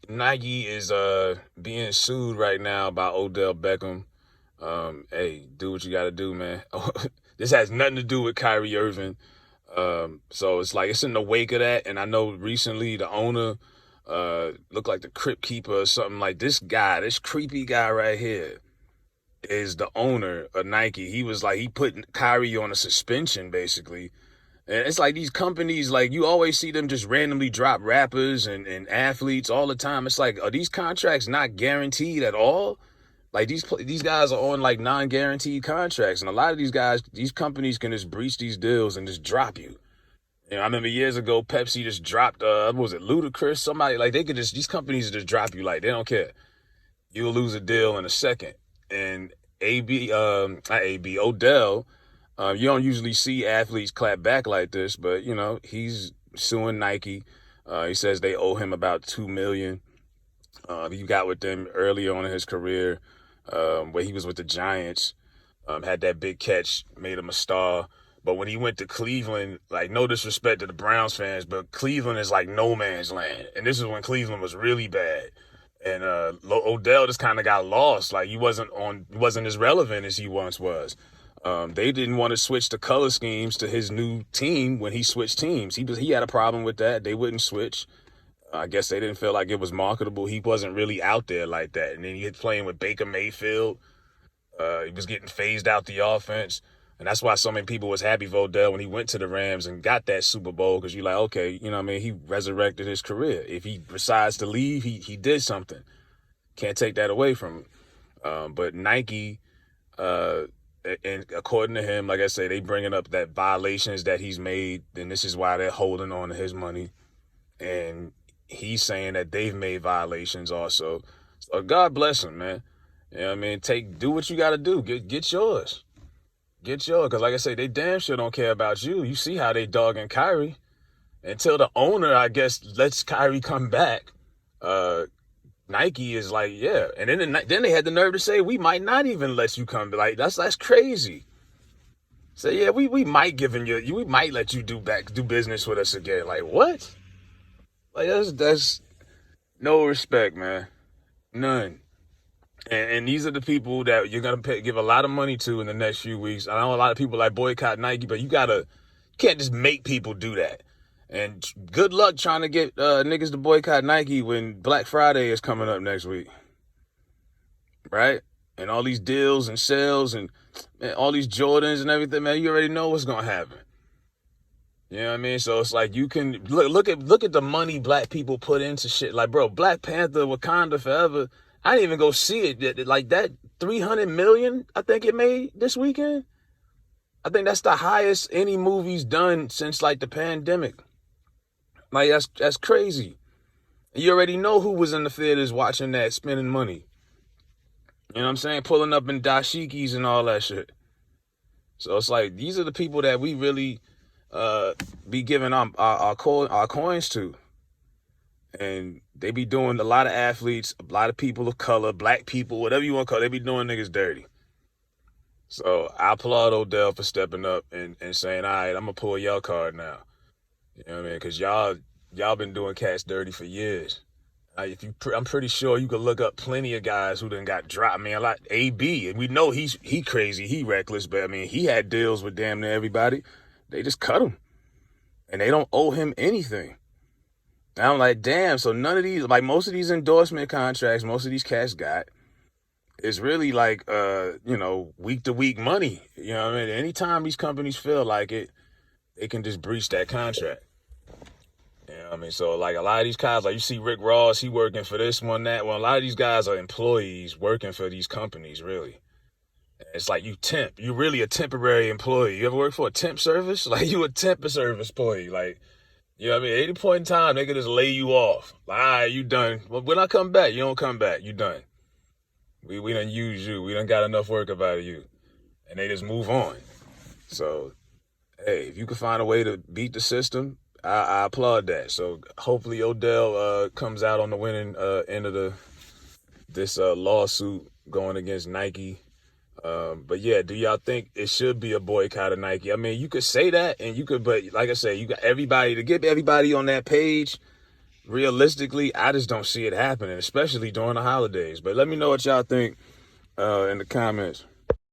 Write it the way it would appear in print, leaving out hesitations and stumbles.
Nike is being sued right now by Odell Beckham. Hey, do what you gotta do, man. This has nothing to do with Kyrie Irving. So it's like it's in the wake of that, and I know recently the owner looked like the crypt keeper or something. Like this guy, this creepy guy right here is the owner of Nike. He was like, he put Kyrie on a suspension basically. And it's like these companies, like you always see them just randomly drop rappers and athletes all the time. It's like, are these contracts not guaranteed at all? Like these guys are on like non-guaranteed contracts, and a lot of these guys, these companies can just breach these deals and just drop you. I remember years ago, Pepsi just dropped, what was it, Ludacris? Somebody, like they could just, these companies just drop you, like they don't care. You'll lose a deal in a second. And Odell, you don't usually see athletes clap back like this, but he's suing Nike. He says they owe him about $2 million. He got with them early on in his career, where he was with the Giants, had that big catch, made him a star. But when he went to Cleveland, like no disrespect to the Browns fans, but Cleveland is like no man's land. And this is when Cleveland was really bad. And Odell just kind of got lost. Like he wasn't as relevant as he once was. They didn't want to switch the color schemes to his new team when he switched teams. He had a problem with that. They wouldn't switch. I guess they didn't feel like it was marketable. He wasn't really out there like that. And then he was playing with Baker Mayfield. He was getting phased out the offense. And that's why so many people was happy for Odell when he went to the Rams and got that Super Bowl, because you're like, okay, he resurrected his career. If he decides to leave, he did something. Can't take that away from him. But Nike, and according to him, like I say, they bringing up that violations that he's made, and this is why they're holding on to his money. And he's saying that they've made violations also. So God bless him, man. You know what I mean? Do what you got to do. Get yours. Get yours. Because like I say, they damn sure don't care about you. You see how they dogging Kyrie. Until the owner, I guess, lets Kyrie come back, Nike is like, yeah. And then they had the nerve to say, we might not even let you come. Like, that's crazy. So yeah, we might we might let you do business with us again. Like what? Like that's no respect, man. None. And these are the people that you're gonna give a lot of money to in the next few weeks. I know a lot of people like boycott Nike, but you can't just make people do that. And good luck trying to get niggas to boycott Nike when Black Friday is coming up next week, right? And all these deals and sales and all these Jordans and everything, man. You already know what's gonna happen. You know what I mean? So it's like you can look at the money black people put into shit. Like, bro, Black Panther, Wakanda Forever. I didn't even go see it. Like that 300 million, I think it made this weekend. I think that's the highest any movie's done since like the pandemic. Like that's crazy. You already know who was in the theaters watching that, spending money. You know what I'm saying? Pulling up in dashikis and all that shit. So it's like these are the people that we really be giving our coins to. And they be doing a lot of athletes, a lot of people of color, black people, whatever you want to call it, they be doing niggas dirty. So I applaud Odell for stepping up and saying, all right, I'm going to pull your card now. You know what I mean? Because y'all been doing cats dirty for years. I'm pretty sure you could look up plenty of guys who done got dropped. I mean, a lot. AB, and we know he crazy, he reckless, but I mean, he had deals with damn near everybody. They just cut him. And they don't owe him anything. And I'm like, damn, so none of these, like most of these endorsement contracts, most of these cats got, is really like, week to week money. You know what I mean? Anytime these companies feel like it, they can just breach that contract. You know what I mean? So like a lot of these guys, like you see Rick Ross, he working for this one, that one. A lot of these guys are employees working for these companies, really. It's like you temp. You really a temporary employee. You ever work for a temp service? Like you a temp service employee. Like, you know what I mean? At any point in time, they could just lay you off. Like, all right, you done. Well, when I come back, you don't come back. You done. We done use you. We done got enough work about you. And they just move on. So, hey, if you can find a way to beat the system, I applaud that. So hopefully Odell comes out on the winning end of this lawsuit going against Nike. But yeah, do y'all think it should be a boycott of Nike? I mean, you could say that, and but like I said, you got everybody to get everybody on that page. realistically, I just don't see it happening, especially during the holidays. But let me know what y'all think in the comments.